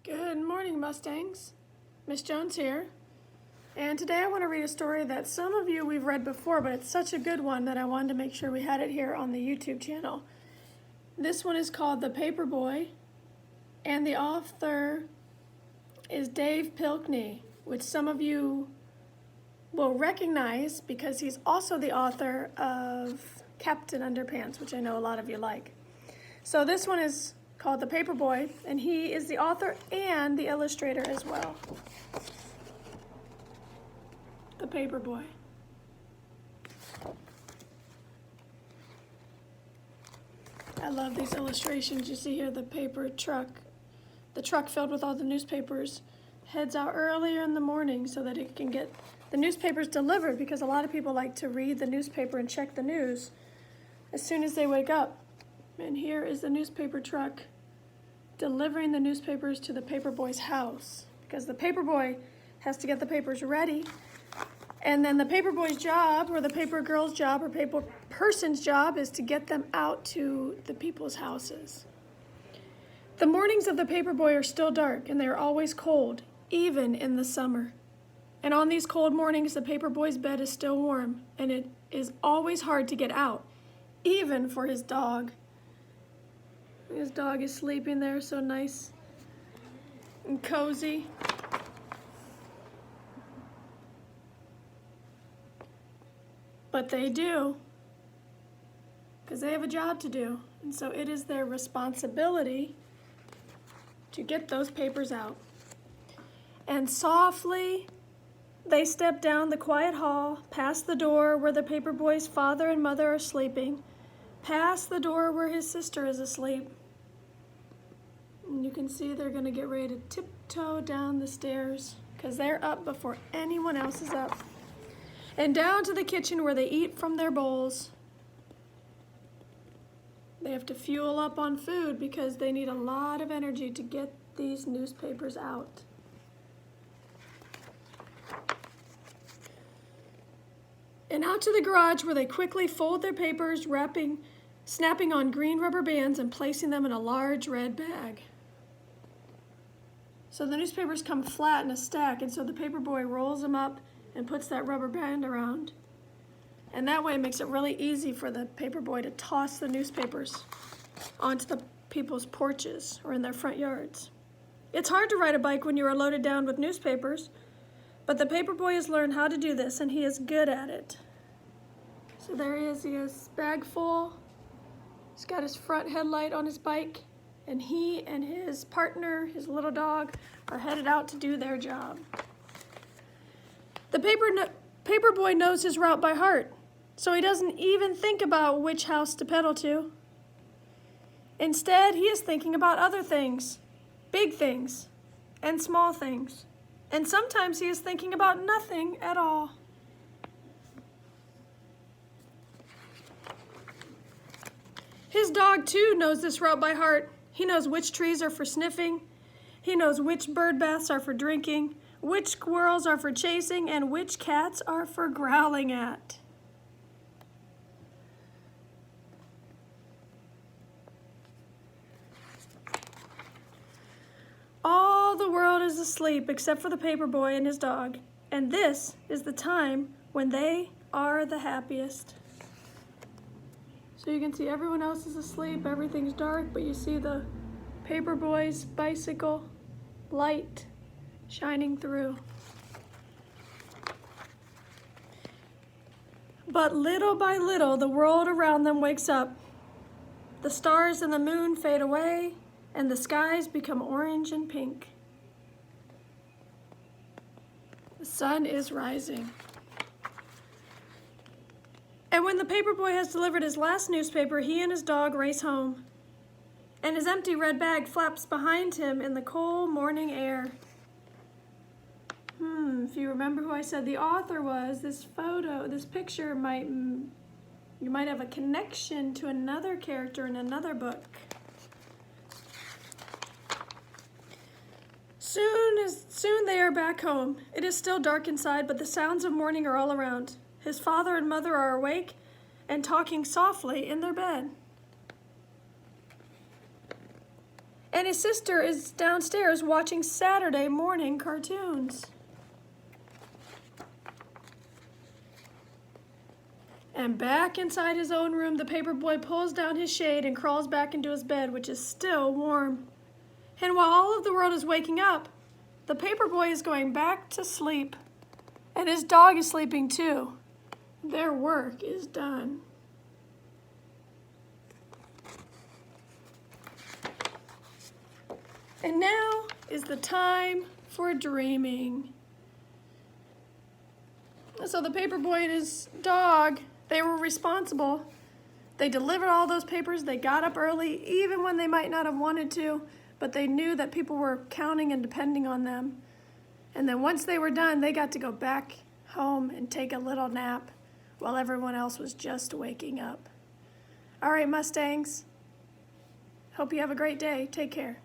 Good morning, Mustangs. Miss Jones here. And today I want to read a story that some of you we've read before, but it's such a good one that I wanted to make sure we had it here on the YouTube channel. This one is called The Paperboy, and the author is Dave Pilkney, which some of you will recognize because he's also the author of Captain Underpants, which I know a lot of you like. So this one is called The Paperboy, and he is the author and the illustrator as well. The Paperboy. I love these illustrations. You see here the paper truck, the truck filled with all the newspapers, heads out earlier in the morning so that it can get the newspapers delivered, because a lot of people like to read the newspaper and check the news as soon as they wake up. And here is the newspaper truck delivering the newspapers to the paperboy's house, because the paperboy has to get the papers ready, and then the paperboy's job, or the paper girl's job, or paper person's job, is to get them out to the people's houses. The mornings of the paperboy are still dark, and they are always cold, even in the summer. And on these cold mornings, the paperboy's bed is still warm, and it is always hard to get out, even for his dog. His dog is sleeping there so nice and cozy. But they do, because they have a job to do. And so it is their responsibility to get those papers out. And softly, they step down the quiet hall, past the door where the paperboy's father and mother are sleeping, past the door where his sister is asleep. And you can see they're going to get ready to tiptoe down the stairs, because they're up before anyone else is up. And down to the kitchen where they eat from their bowls. They have to fuel up on food because they need a lot of energy to get these newspapers out. And out to the garage where they quickly fold their papers, snapping on green rubber bands and placing them in a large red bag. So the newspapers come flat in a stack, and so the paperboy rolls them up and puts that rubber band around. And that way it makes it really easy for the paperboy to toss the newspapers onto the people's porches or in their front yards. It's hard to ride a bike when you are loaded down with newspapers, but the paperboy has learned how to do this, and he is good at it. So there he is his bag full. He's got his front headlight on his bike, and he and his partner, his little dog, are headed out to do their job. The paperboy knows his route by heart, so he doesn't even think about which house to pedal to. Instead, he is thinking about other things, big things and small things. And sometimes he is thinking about nothing at all. His dog, too, knows this route by heart. He knows which trees are for sniffing. He knows which bird baths are for drinking, which squirrels are for chasing, and which cats are for growling at. All the world is asleep except for the paperboy and his dog, and this is the time when they are the happiest. So you can see everyone else is asleep, everything's dark, but you see the paperboy's bicycle light shining through. But little by little, the world around them wakes up. The stars and the moon fade away, and the skies become orange and pink. The sun is rising. And when the paperboy has delivered his last newspaper, he and his dog race home, and his empty red bag flaps behind him in the cold morning air. If you remember who I said the author was, this picture you might have a connection to another character in another book. Soon they are back home. It is still dark inside, but the sounds of morning are all around. His father and mother are awake and talking softly in their bed. And his sister is downstairs watching Saturday morning cartoons. And back inside his own room, the Paperboy pulls down his shade and crawls back into his bed, which is still warm. And while all of the world is waking up, the Paperboy is going back to sleep. And his dog is sleeping too. Their work is done. And now is the time for dreaming. So the Paperboy and his dog, they were responsible. They delivered all those papers. They got up early, even when they might not have wanted to, but they knew that people were counting and depending on them. And then once they were done, they got to go back home and take a little nap while everyone else was just waking up. All right, Mustangs. Hope you have a great day. Take care.